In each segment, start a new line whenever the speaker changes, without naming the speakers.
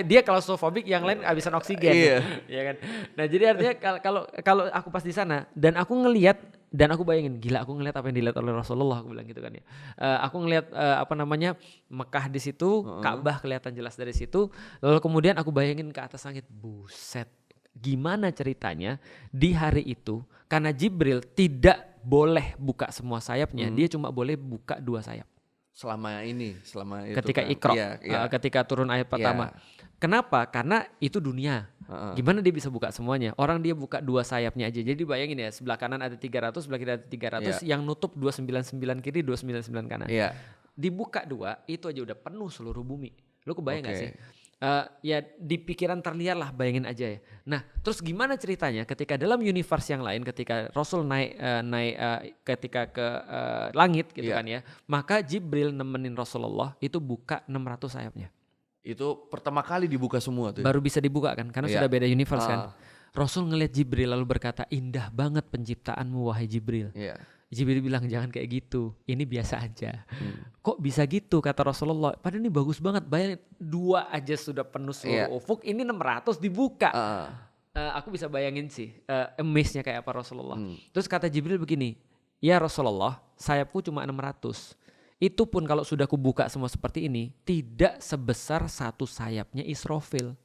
Dia klaustrofobik, yang lain habisan oksigen.
Iya.
Ya kan. Nah, jadi artinya kalau aku pas di sana dan aku ngelihat dan aku bayangin, gila aku ngelihat apa yang dilihat oleh Rasulullah, aku bilang gitu kan ya. Aku ngelihat Mekah di situ, Ka'bah kelihatan jelas dari situ. Lalu kemudian aku bayangin ke atas langit, buset. Gimana ceritanya di hari itu karena Jibril tidak boleh buka semua sayapnya, dia cuma boleh buka 2 sayap.
Selama itu
Ketika
kan.
Iqra,
Iya.
ketika turun ayat pertama. Kenapa? Karena itu dunia. Gimana dia bisa buka semuanya? Orang dia buka 2 sayapnya aja. Jadi bayangin ya, sebelah kanan ada 300, sebelah kiri ada 300, yang nutup 299 kiri, 299 kanan.
Iya.
Dibuka 2, itu aja udah penuh seluruh bumi. Lu kebayang gak sih? Ya di pikiran terlihat lah, bayangin aja ya. Nah, terus gimana ceritanya ketika dalam universe yang lain, ketika Rasul naik ketika ke langit gitu kan ya, maka Jibril nemenin Rasulullah itu buka 600 sayapnya.
Itu pertama kali dibuka semua tuh.
Baru bisa dibuka kan, karena sudah beda universe kan. Rasul ngelihat Jibril lalu berkata, indah banget penciptaanmu wahai Jibril. Jibril bilang jangan kayak gitu, ini biasa aja. Kok bisa gitu kata Rasulullah, padahal ini bagus banget, bayangin 2 aja sudah penuh seluruh ufuk, ini 600 dibuka. Aku bisa bayangin sih amaze-nya kayak apa Rasulullah. Terus kata Jibril begini, ya Rasulullah sayapku cuma 600. Itu pun kalau sudah kubuka semua seperti ini, tidak sebesar 1 sayapnya Israfil.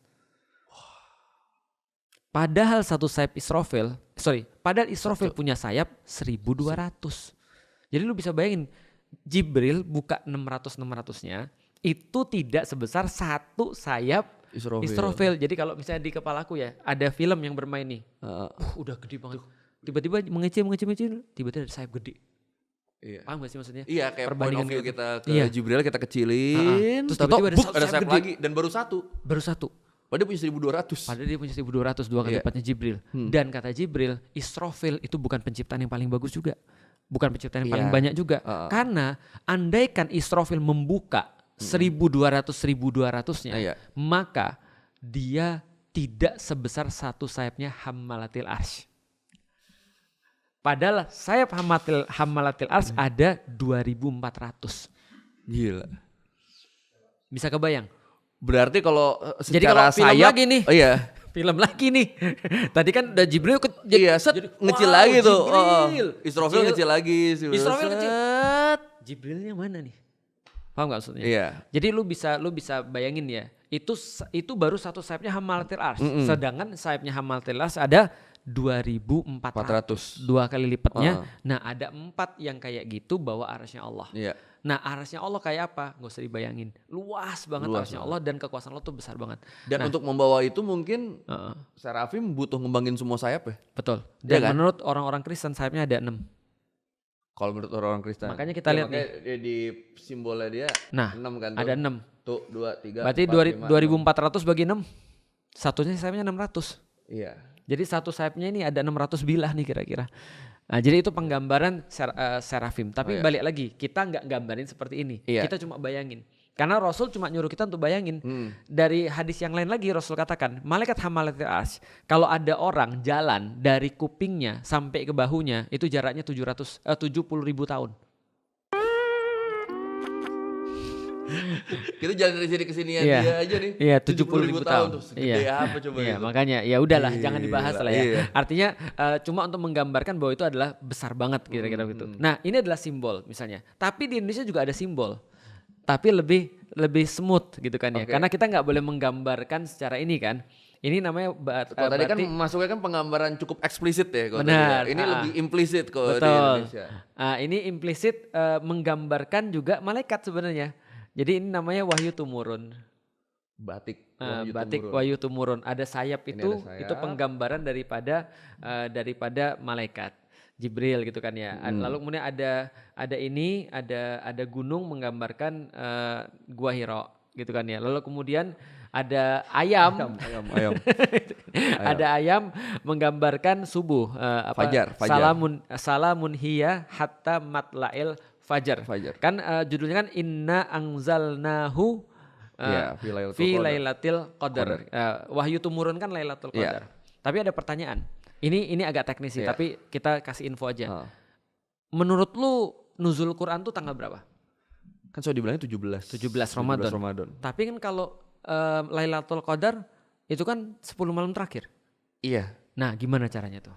Padahal 1 sayap padahal Israfil punya sayap 1200. Jadi lu bisa bayangin, Jibril buka 600-600-nya, itu tidak sebesar 1 sayap Israfil. Jadi kalau misalnya di kepalaku ya, ada film yang bermain nih, udah gede banget. Tiba-tiba mengecil, tiba-tiba ada sayap gede. Paham gak sih maksudnya?
Iya, kayak point of view kita ke Jibril kita kecilin,
terus tiba-tiba
ada sayap lagi dan baru satu. Padahal dia punya 1200.
2 kali lipatnya Jibril. Dan kata Jibril, Israfil itu bukan penciptaan yang paling bagus juga. Bukan penciptaan yang paling banyak juga. Karena andaikan Israfil membuka 1200-1200-nya, maka dia tidak sebesar 1 sayapnya Hammalatil Arsy. Padahal sayap Hammalatil Arsy ada 2400.
Gila.
Bisa kebayang?
Berarti kalau secara
jadi kalau film
sayap
lagi nih. Film lagi nih. Tadi kan udah Jibril
ngecil lagi tuh. Israfil ngecil lagi.
Israfil kecil. Jibrilnya mana nih? Paham gak maksudnya?
Iya.
Jadi lu bisa bayangin ya. Itu baru 1 sayapnya Hammalatil Arsy. Sedangkan sayapnya Hammalatil Arsy ada 2400. 2 kali lipatnya. Nah, ada 4 yang kayak gitu bawa arasnya Allah. Nah, arasnya Allah kayak apa? Gak usah dibayangin. Luas banget arasnya Allah dan kekuasaan Allah tuh besar banget.
Dan untuk membawa itu mungkin Serafim butuh ngembangin semua sayap ya?
Betul. Dan menurut orang-orang Kristen sayapnya ada 6.
Kalau menurut orang Kristen.
Makanya kita lihat nih.
Di simbolnya dia 6 kan tuh.
Ada 6.
Tuh 2, 3,
berarti 2400 bagi 6. Satunya sayapnya 600.
Iya.
Jadi 1 sayapnya ini ada 600 bilah nih kira-kira. Nah, jadi itu penggambaran serafim. Tapi balik lagi, kita nggak gambarin seperti ini. Kita cuma bayangin. Karena Rasul cuma nyuruh kita untuk bayangin. Dari hadis yang lain lagi Rasul katakan, malaikat Hammalatil Arsy, kalau ada orang jalan dari kupingnya sampai ke bahunya, itu jaraknya 70.000 tahun.
Kita jalan dari sini ke sini dia aja nih.
Iya, 70.000 tahun.
Tuh, segede apa coba itu.
Makanya ya udahlah, jangan dibahas lah ya. Artinya cuma untuk menggambarkan bahwa itu adalah besar banget kira-kira gitu. Nah, ini adalah simbol misalnya. Tapi di Indonesia juga ada simbol. Tapi lebih smooth gitu kan ya. Karena kita nggak boleh menggambarkan secara ini kan. Ini namanya
tadi kan masuknya kan penggambaran cukup eksplisit ya.
Benar.
Ini lebih implisit kok di Indonesia.
Ini implisit menggambarkan juga malaikat sebenarnya. Jadi ini namanya wahyu tumurun.
Batik
wahyu tumurun. Ada sayap itu penggambaran daripada malaikat Jibril gitu kan ya. Lalu kemudian ada gunung menggambarkan Gua Hira gitu kan ya. Lalu kemudian ada ayam. Ada ayam menggambarkan subuh.
Fajar.
Salamun hiya hatta matla'il Fajar. Kan judulnya kan Inna Anzalnahu fi Lailatul Qadar. Wahyu tumurun kan Lailatul Qadar. Tapi ada pertanyaan. Ini agak teknis sih, tapi kita kasih info aja. Menurut lu nuzul Quran tuh tanggal berapa?
Kan sudah dibilangnya 17
Ramadan. Tapi kan kalau Lailatul Qadar itu kan 10 malam terakhir.
Iya.
Nah, gimana caranya tuh?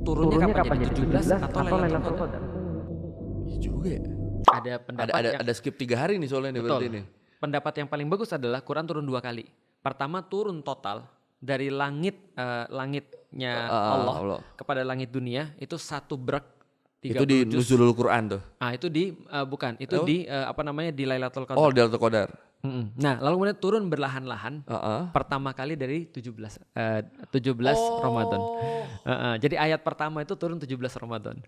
Turunnya kapan? Jadi 17 atau Lailatul Qadar?
Iya juga ya.
Ada pendapat
ada skip 3 hari nih soalnya nih berarti ini.
Pendapat yang paling bagus adalah Quran turun 2 kali. Pertama turun total dari langitnya Allah kepada langit dunia itu 1 brek 30
itu di Nuzulul Quran tuh.
Itu di di Lailatul Qadar.
Oh, di Lailatul Qadar.
Nah, lalu kemudian turun berlahan-lahan. Pertama kali dari 17 Ramadan. Jadi ayat pertama itu turun 17 Ramadan.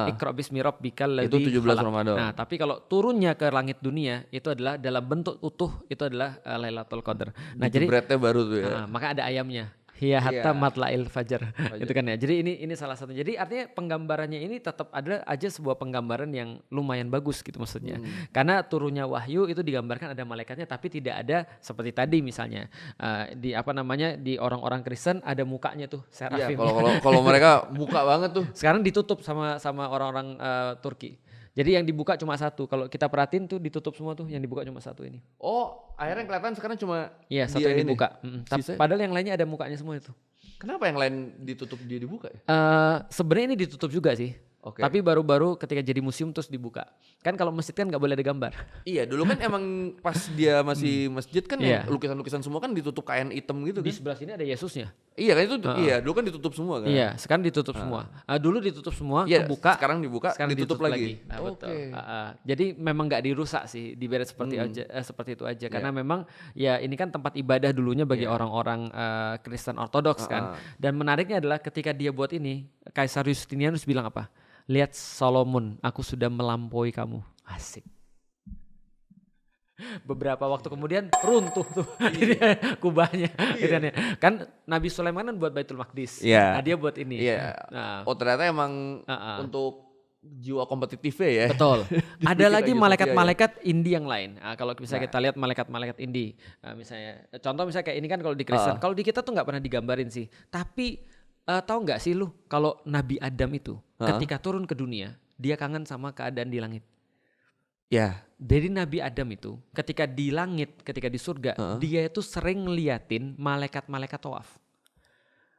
Iqra bismi rabbikal ladzi
itu 17
khalaq.
Ramadan.
Nah, tapi kalau turunnya ke langit dunia itu adalah dalam bentuk utuh, itu adalah Lailatul Qadar. Nah, jadi
beratnya baru tuh ya.
Maka ada ayamnya. Hiya hatta matla'il fajar. Itu kan ya. Jadi ini salah satu. Jadi artinya penggambarannya ini tetap ada aja sebuah penggambaran yang lumayan bagus gitu maksudnya. Karena turunnya wahyu itu digambarkan ada malaikatnya tapi tidak ada seperti tadi misalnya di orang-orang Kristen ada mukanya tuh serafim.
Iya, kalau mereka buka banget tuh.
Sekarang ditutup sama orang-orang Turki. Jadi yang dibuka cuma 1. Kalau kita perhatiin tuh ditutup semua tuh, yang dibuka cuma 1 ini.
Oh, akhirnya kelihatan sekarang cuma
1 yang dibuka. Padahal yang lainnya ada mukanya semua itu.
Kenapa yang lain ditutup dia dibuka ya?
Sebenarnya ini ditutup juga sih. Tapi baru-baru ketika jadi museum terus dibuka. Kan kalau masjid kan nggak boleh ada gambar.
Iya, dulu kan emang pas dia masih masjid kan lukisan-lukisan semua kan ditutup kain hitam gitu kan.
Di sebelah sini ada Yesusnya.
Iya kan itu dulu kan ditutup semua kan.
Iya, sekarang ditutup semua. Dulu ditutup semua, kebuka.
Sekarang dibuka, sekarang ditutup lagi.
Betul. Jadi memang nggak dirusak sih, diberes seperti itu aja. Karena memang ya ini kan tempat ibadah dulunya bagi orang-orang Kristen Ortodoks kan. Dan menariknya adalah ketika dia buat ini, Kaisar Justinianus bilang apa? Lihat Solomon, aku sudah melampaui kamu. Asik. Beberapa waktu kemudian runtuh tuh kubahnya. Kan Nabi Sulaiman kan buat Baitul Maqdis. Nah, dia buat ini.
Nah. Oh, ternyata emang untuk jiwa kompetitifnya ya.
Betul. Ada lagi malaikat-malaikat Indi yang lain. Kalau misalnya kita lihat malaikat-malaikat Indi, misalnya contoh misalnya kayak ini kan kalau di Kristen, kalau di kita tuh nggak pernah digambarin sih. Tapi tahu nggak sih lu kalau Nabi Adam itu ketika turun ke dunia dia kangen sama keadaan di langit.
Ya.
Jadi Nabi Adam itu ketika di langit, ketika di surga, dia itu sering ngeliatin malaikat-malaikat tawaf.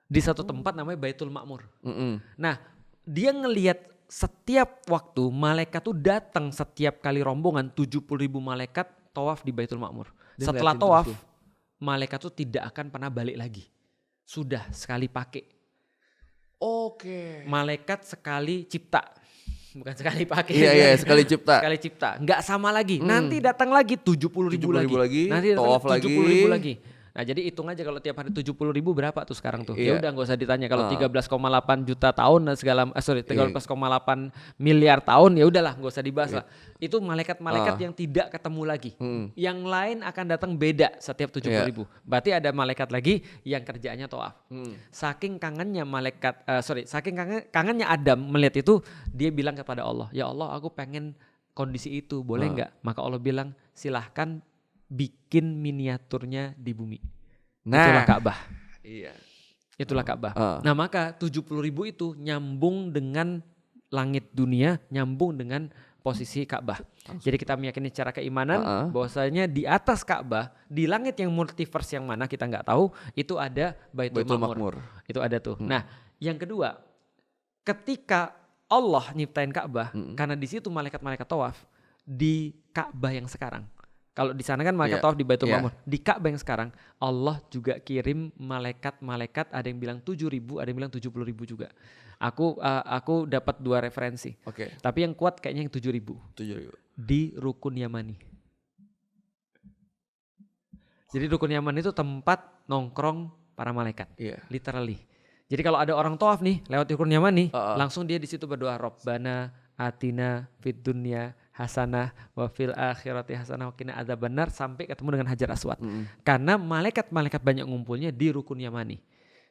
Di satu tempat namanya Baitul Ma'mur. Nah, dia ngeliat setiap waktu malaikat tuh datang setiap kali rombongan 70.000 malaikat tawaf di Baitul Ma'mur. Setelah tawaf, malaikat tuh tidak akan pernah balik lagi. Sudah sekali pakai. Malaikat sekali cipta. Bukan sekali pakai.
Iya, sekali cipta.
Sekali cipta. Enggak sama lagi. Nanti datang lagi 70.000 lagi. Nanti
tawaf lagi.
70.000 lagi. Nah, jadi hitung aja kalau tiap hari 70.000 berapa tuh sekarang tuh. Ya udah enggak usah ditanya kalau 13,8 juta tahun dan 13,8 miliar tahun ya udahlah enggak usah dibahas lah. Itu malaikat-malaikat yang tidak ketemu lagi. Yang lain akan datang beda setiap 70.000. Berarti ada malaikat lagi yang kerjaannya tawaf. Saking kangennya kangennya Adam melihat itu, dia bilang kepada Allah, "Ya Allah, aku pengen kondisi itu, boleh enggak?" Maka Allah bilang, "Silahkan bikin miniaturnya di bumi." Itulah Ka'bah.
Iya.
Itulah Ka'bah. Nah, maka 70.000 itu nyambung dengan langit dunia, nyambung dengan posisi Ka'bah. Jadi kita meyakini secara keimanan bahwasanya di atas Ka'bah, di langit yang multiverse yang mana kita nggak tahu, itu ada Baitul Ma'mur. Itu ada tuh. Nah, yang kedua, ketika Allah nyiptain Ka'bah, karena di situ malaikat-malaikat tawaf di Ka'bah yang sekarang. Kalau di sana kan malaikat tawaf di Baitul Ma'mur. Di Ka'bah yang sekarang Allah juga kirim malaikat-malaikat, ada yang bilang 7.000, ada yang bilang 70.000 juga. Aku dapat 2 referensi. Tapi yang kuat kayaknya yang 7.000. Di Rukun Yamani. Jadi Rukun Yamani itu tempat nongkrong para malaikat. Literally. Jadi kalau ada orang tawaf nih lewat Rukun Yamani, langsung dia di situ berdoa, Rabbana atina fid dunya hasanah wa fil akhirati hasanah wa qina adzabannar, sampai ketemu dengan Hajar Aswad. Karena malaikat-malaikat banyak ngumpulnya di Rukun Yamani.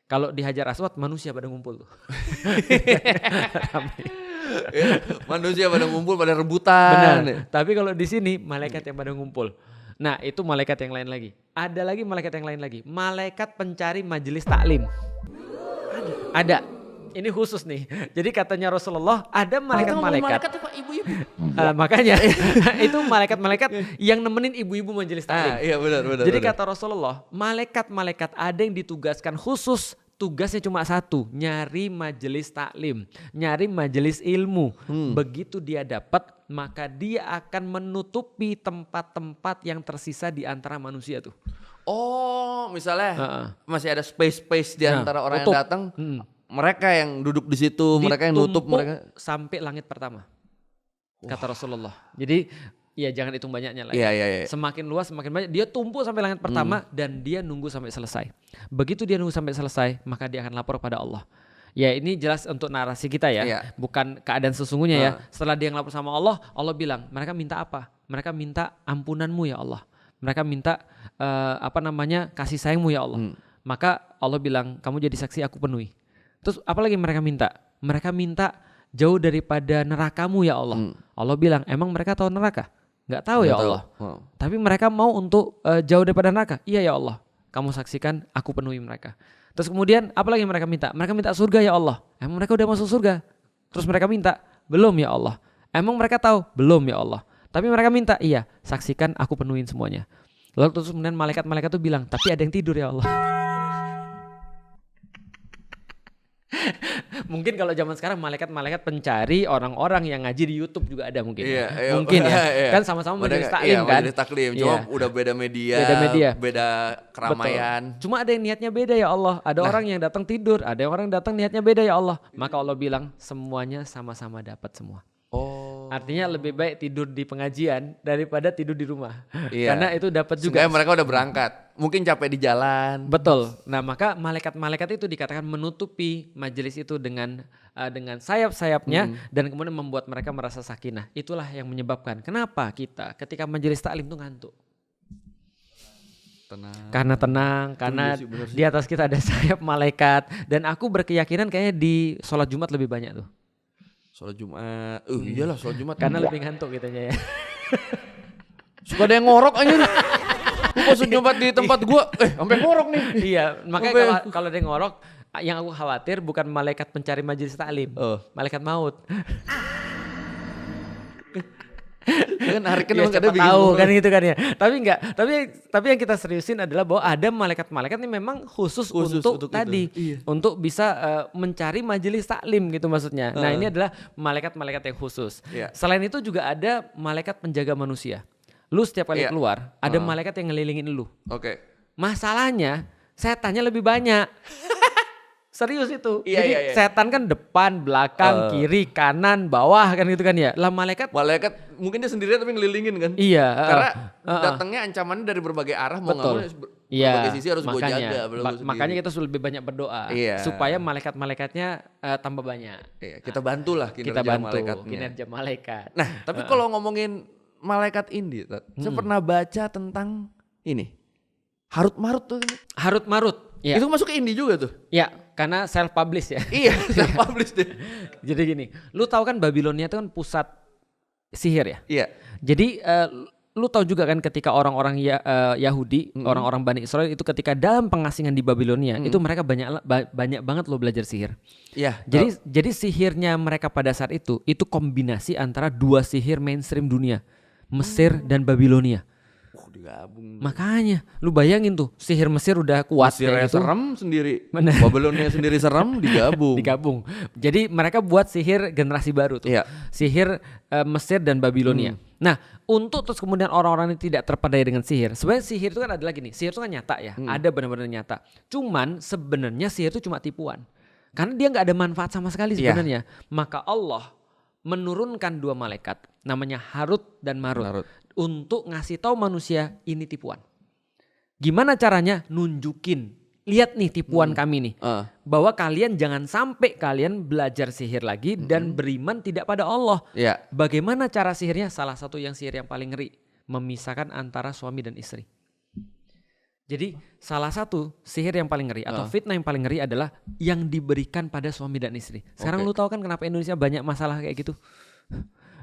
Kalau di Hajar Aswad manusia pada ngumpul tuh.
Manusia pada ngumpul, pada rebutan.
Benar. Tapi kalau di sini malaikat yang pada ngumpul. Nah, itu malaikat yang lain lagi. Ada lagi malaikat yang lain lagi. Malaikat pencari majelis taklim. Ada. Ini khusus nih. Jadi katanya Rasulullah ada malaikat-malaikat.
Malaikat apa ibu-ibu?
Makanya itu malaikat-malaikat yang nemenin ibu-ibu majelis taklim.
Iya benar.
Jadi kata Rasulullah, malaikat-malaikat ada yang ditugaskan khusus. Tugasnya cuma satu, nyari majelis taklim, nyari majelis ilmu. Begitu dia dapat, maka dia akan menutupi tempat-tempat yang tersisa di antara manusia tuh.
Oh, misalnya masih ada space di antara orang yang datang, mereka yang duduk di situ, mereka yang nutup mereka
sampai langit pertama. Kata Rasulullah. Jadi ya jangan hitung banyaknya lah.
Iya.
Semakin luas semakin banyak. Dia tumpuk sampai langit pertama dan dia nunggu sampai selesai. Begitu dia nunggu sampai selesai, maka dia akan lapor pada Allah. Ya ini jelas untuk narasi kita ya, bukan keadaan sesungguhnya ya. Setelah dia ngelapor sama Allah, Allah bilang, mereka minta apa? Mereka minta ampunanmu ya Allah. Mereka minta kasih sayangmu ya Allah. Maka Allah bilang, kamu jadi saksi aku penuhi. Terus apalagi mereka minta? Mereka minta jauh daripada nerakamu ya Allah. Allah bilang, emang mereka tahu neraka? Gak tahu ya Allah. Tapi mereka mau untuk jauh daripada neraka. Iya ya Allah, kamu saksikan aku penuhi mereka. Terus kemudian apalagi mereka minta? Mereka minta surga ya Allah. Emang mereka udah masuk surga? Terus mereka minta, belum ya Allah. Emang mereka tahu? Belum ya Allah. Tapi mereka minta, iya, saksikan aku penuhin semuanya. Lalu terus kemudian malaikat-malaikat itu bilang, tapi ada yang tidur ya Allah. Mungkin kalau zaman sekarang malaikat-malaikat pencari orang-orang yang ngaji di YouTube juga ada mungkin.
Iya,
mungkin ya. Kan sama-sama majelis taklim kan.
Majelis taklim, cuma udah beda media, beda keramaian.
Betul. Cuma ada yang niatnya beda ya Allah. Ada orang yang datang tidur, ada orang yang datang niatnya beda ya Allah. Maka Allah bilang semuanya sama-sama dapat semua. Artinya lebih baik tidur di pengajian daripada tidur di rumah. Karena itu dapat juga.
Sehingga mereka udah berangkat. Mungkin capek di jalan.
Betul. Nah maka malaikat-malaikat itu dikatakan menutupi majelis itu dengan sayap-sayapnya dan kemudian membuat mereka merasa sakinah. Itulah yang menyebabkan kenapa kita ketika majelis taklim itu ngantuk. Tenang. Karena di atas kita ada sayap malaikat. Dan aku berkeyakinan kayaknya di sholat Jumat lebih banyak tuh.
Sholat Jumat, iyalah sholat Jumat.
Karena lebih ngantuk kitanya ya.
Suka ada yang ngorok aja. Gue pas nyobat di tempat gua, sampai ngorok nih.
Iya, makanya kalau ada yang ngorok, yang aku khawatir bukan malaikat pencari majelis taklim, malaikat maut.
Kan hari kan
emang ada tahu kan gitu kan ya. Tapi enggak, tapi yang kita seriusin adalah bahwa ada malaikat-malaikat ini memang khusus untuk tadi untuk bisa mencari majelis taklim gitu maksudnya. Nah, ini adalah malaikat-malaikat yang khusus. Selain itu juga ada malaikat penjaga manusia. Lu setiap kali keluar ada malaikat yang ngelilingin lu. Masalahnya setannya lebih banyak. Serius itu. Jadi setan kan depan, belakang, kiri, kanan, bawah kan gitu kan ya. Lah malaikat
mungkin dia sendirian tapi ngelilingin kan.
Iya.
Karena datangnya ancamannya dari berbagai arah. Mau nggak mau berbagai sisi harus gue jaga.
Makanya kita lebih banyak berdoa supaya malaikat-malaikatnya tambah banyak.
Kita bantulah
kinerja malaikat.
Nah tapi kalau ngomongin malaikat ini, saya pernah baca tentang ini. Harut Marut tuh.
Harut Marut. Ya.
Itu masuk ke indie juga tuh.
Ya, karena self publish ya.
Iya, self publish deh.
Jadi gini, lu tahu kan Babilonia itu kan pusat sihir ya?
Iya.
Jadi lu tahu juga kan ketika orang-orang Yahudi, orang-orang Bani Israel itu ketika dalam pengasingan di Babilonia, itu mereka banyak banget lo belajar sihir.
Iya.
Jadi sihirnya mereka pada saat itu kombinasi antara dua sihir mainstream dunia, Mesir dan Babilonia.
Digabung.
Makanya lu bayangin tuh sihir Mesir udah kuat
kayak gitu. Serem sendiri. Babilonia sendiri serem digabung. Jadi mereka buat sihir generasi baru tuh. Sihir Mesir dan Babilonia. Nah, untuk terus kemudian orang-orang ini tidak terpedaya dengan sihir. Sebenarnya sihir itu kan ada lagi nih. Sihir itu kan nyata ya. Ada benar-benar nyata. Cuman sebenarnya sihir itu cuma tipuan. Karena dia enggak ada manfaat sama sekali sebenarnya. Maka Allah menurunkan dua malaikat namanya Harut dan Marut. Untuk ngasih tahu manusia ini tipuan. Gimana caranya? Nunjukin. Lihat nih tipuan kami nih. Bahwa kalian jangan sampai kalian belajar sihir lagi dan beriman tidak pada Allah. Bagaimana cara sihirnya? Salah satu yang sihir yang paling ngeri. Memisahkan antara suami dan istri. Jadi salah satu sihir yang paling ngeri atau fitnah yang paling ngeri adalah yang diberikan pada suami dan istri. Sekarang lu tahu kan kenapa Indonesia banyak masalah kayak gitu?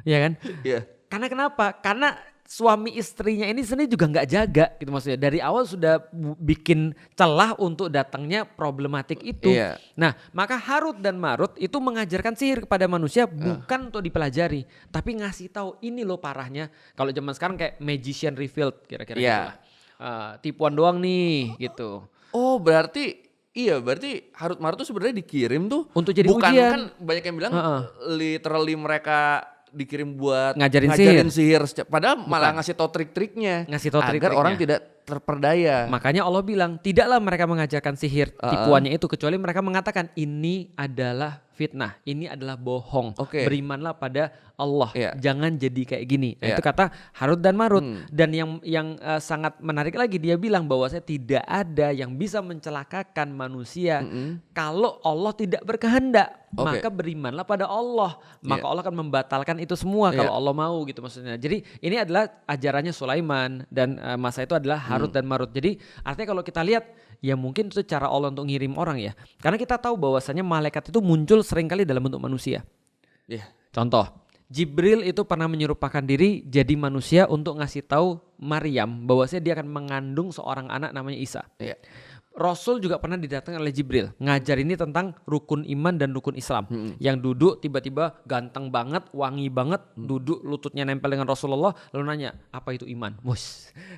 Iya kan? Iya.
Karena kenapa? Karena suami istrinya ini sebenarnya juga nggak jaga gitu, maksudnya dari awal sudah bikin celah untuk datangnya problematik itu. Nah, maka Harut dan Marut itu mengajarkan sihir kepada manusia bukan untuk dipelajari, tapi ngasih tahu ini loh parahnya. Kalau zaman sekarang kayak magician revealed kira-kira gitu lah. Tipuan doang nih gitu.
Oh, berarti Harut Marut tuh sebenarnya dikirim tuh
untuk jadi
bukan
ujian.
Kan banyak yang bilang literally mereka dikirim buat
ngajarin sihir.
Padahal malah ngasih tau trik-triknya. Agar orang tidak terperdaya.
Makanya Allah bilang tidaklah mereka mengajarkan sihir tipuannya itu, kecuali mereka mengatakan ini adalah fitnah, ini adalah bohong. Berimanlah pada Allah, jangan jadi kayak gini. Nah, itu kata Harut dan Marut. Dan yang sangat menarik lagi, dia bilang bahwasanya tidak ada yang bisa mencelakakan manusia kalau Allah tidak berkehendak. Maka berimanlah pada Allah, maka Allah akan membatalkan itu semua kalau Allah mau gitu maksudnya. Jadi ini adalah ajarannya Sulaiman dan masa itu adalah Harut dan Marut. Jadi artinya kalau kita lihat ya mungkin itu cara Allah untuk ngirim orang ya. Karena kita tahu bahwasanya malaikat itu muncul seringkali dalam bentuk manusia. Contoh, Jibril itu pernah menyerupakan diri jadi manusia untuk ngasih tahu Maryam bahwasanya dia akan mengandung seorang anak namanya Isa. Rasul juga pernah didatangkan oleh Jibril ngajar ini tentang rukun iman dan rukun Islam. Yang duduk tiba-tiba ganteng banget, wangi banget, duduk lututnya nempel dengan Rasulullah, lalu nanya apa itu iman.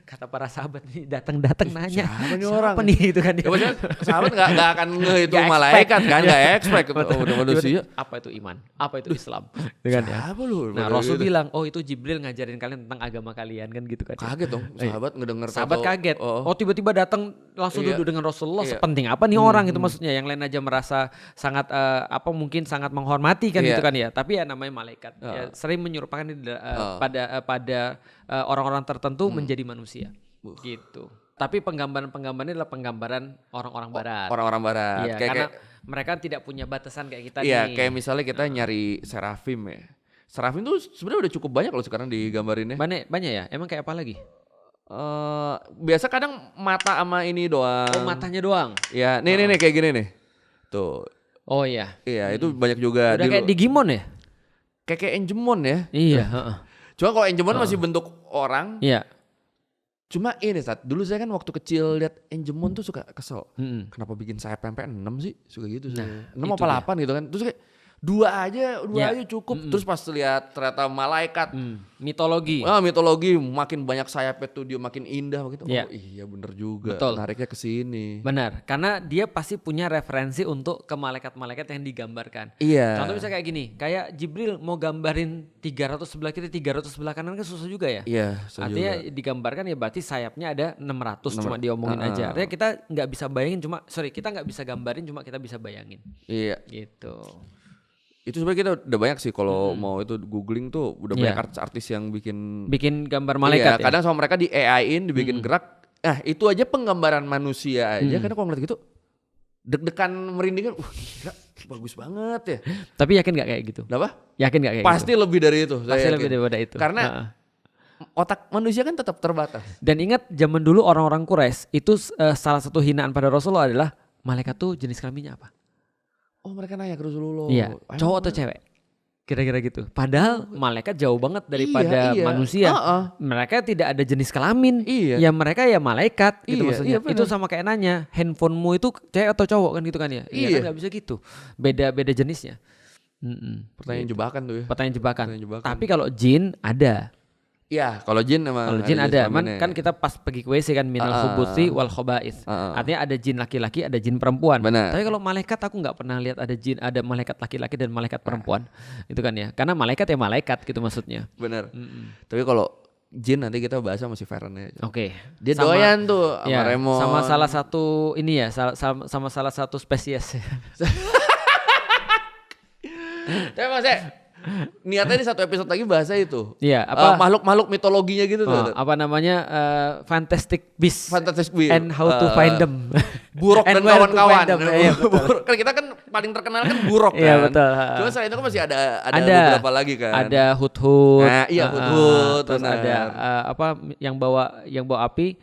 Kata para sahabat nih datang nanya siapa nih itu kan dia.
Ya, sahabat nggak akan itu malaikat kan, nggak expect udah manusia.
Apa itu iman, apa itu Islam dengan ya. Nah Rasul bilang itu Jibril ngajarin kalian tentang agama kalian kan gitu kan.
Kaget dong sahabat ngedenger.
Sahabat kaget. Tiba-tiba datang langsung duduk dengan Rasulullah, sepenting apa nih orang itu maksudnya. Yang lain aja merasa sangat mungkin sangat menghormati kan gitu kan ya. Tapi ya namanya malaikat ya, sering menyerupakan pada orang-orang tertentu menjadi manusia gitu. Tapi penggambarannya adalah penggambaran orang-orang barat.
Orang-orang barat.
Iya, karena mereka tidak punya batasan kayak kita nih.
Iya, kayak misalnya kita nyari serafim ya. Serafim tuh sebenarnya udah cukup banyak loh sekarang digambarinnya.
Banyak ya? Emang kayak apa lagi?
Biasa kadang mata sama ini doang.
Matanya doang?
Ya, nih kayak gini nih. Tuh.
Oh iya.
Iya, itu banyak juga.
Udah kayak Digimon ya?
Kayak Enjemon ya?
Iya.
Cuma kalau Enjemon masih bentuk orang.
Iya.
Cuma ini dulu saya kan waktu kecil lihat Enjemon tuh suka kesel. Kenapa bikin sayap pempek 6 sih? Suka gitu sih. 6 apa 8 gitu kan. Terus kayak dua aja cukup. Terus pas lihat ternyata malaikat
mitologi
makin banyak sayapnya tuh dia makin indah gitu.
Yeah.
Oh iya bener juga.
Betul.
Nariknya ke sini.
Benar, karena dia pasti punya referensi untuk ke malaikat-malaikat yang digambarkan.
Iya.
Contoh bisa kayak gini, kayak Jibril mau gambarin 300 sebelah kiri, 300 sebelah kanan kan susah juga ya.
Iya.
Artinya digambarkan ya berarti sayapnya ada 600 cuma diomongin aja. Artinya kita nggak bisa bayangin kita nggak bisa gambarin, cuma kita bisa bayangin.
Iya.
Gitu.
Itu sebenarnya kita udah banyak sih kalau mau itu googling tuh udah banyak artis yang bikin
gambar malaikat.
Iya, kadang sama mereka di AI-in dibikin gerak. Itu aja penggambaran manusia aja. Karena kalau ngeliat gitu deg-degan merinding kan. Gila, bagus banget ya.
Tapi yakin gak kayak gitu?
Kenapa?
Yakin gak kayak
Pasti
gitu?
Lebih dari itu.
Pasti lebih daripada itu.
Karena otak manusia kan tetap terbatas.
Dan ingat zaman dulu orang-orang Quraisy itu salah satu hinaan pada Rasulullah adalah malaikat tuh jenis kelaminnya apa?
Oh mereka nanya ke Rasulullah.
Iya, cowok atau cewek? Kira-kira gitu. Padahal malaikat jauh banget daripada manusia. Mereka tidak ada jenis kelamin.
Iya.
Ya mereka ya malaikat gitu maksudnya. Itu sama kayak nanya, handphonemu itu cewek atau cowok kan gitu kan ya? Iya kan gak bisa gitu. Beda jenisnya.
Pertanyaan
gitu.
jebakan tuh ya.
Pertanyaan jebakan. Tapi kalau jin ada.
Iya, kalau jin emang.
Kalau jin ada, kan kita pas pergi ke WC kan minal khubuthi wal khaba'its. Artinya ada jin laki-laki, ada jin perempuan.
Benar.
Tapi kalau malaikat aku nggak pernah lihat ada malaikat laki-laki dan malaikat perempuan. Itu kan ya. Karena malaikat ya malaikat gitu maksudnya.
Benar. Tapi kalau jin nanti kita bahas sama si Feren ya.
Oke.
Dia doyan tuh sama Remon.
Sama salah satu ini ya, sama salah satu spesies.
Tapi maksudnya niatnya di satu episode lagi bahasa itu.
Iya,
makhluk-makhluk mitologinya gitu tuh.
Apa namanya? Fantastic Beasts.
Fantastic Beasts.
And how to find them.
Buruk dan kawan-kawan. Kan kita kan paling terkenal kan Buruk kan.
Iya betul.
Cuma selain itu kan masih ada beberapa lagi kan.
Ada Hudhud.
Nah, iya Hudhud.
Terus ada yang bawa api.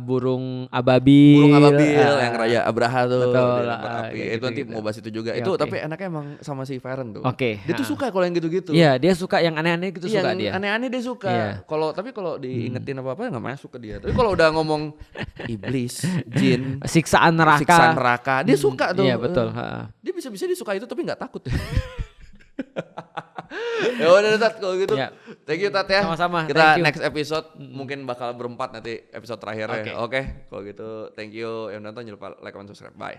burung ababil.
Burung ababil yang Raja Abraha tuh.
Betul.
Api. Itu nanti mau bahas itu juga. Itu tapi enaknya emang sama si Feren tuh. Dia tuh suka kalau yang gitu-gitu.
Iya, dia suka yang aneh-aneh gitu, suka dia.
Yang aneh-aneh dia suka. Tapi kalau diingetin apa-apa enggak masuk ke dia. Tapi kalau udah ngomong iblis, jin,
siksaan neraka,
dia suka tuh.
Iya, betul.
Dia bisa-bisa dia suka itu tapi enggak takut. Ya udah Tat kalau gitu. Thank you Tat ya.
Sama-sama.
Kita next episode mungkin bakal berempat nanti episode terakhirnya. Oke. Kalau gitu thank you yang nonton jangan lupa like, comment, subscribe. Bye.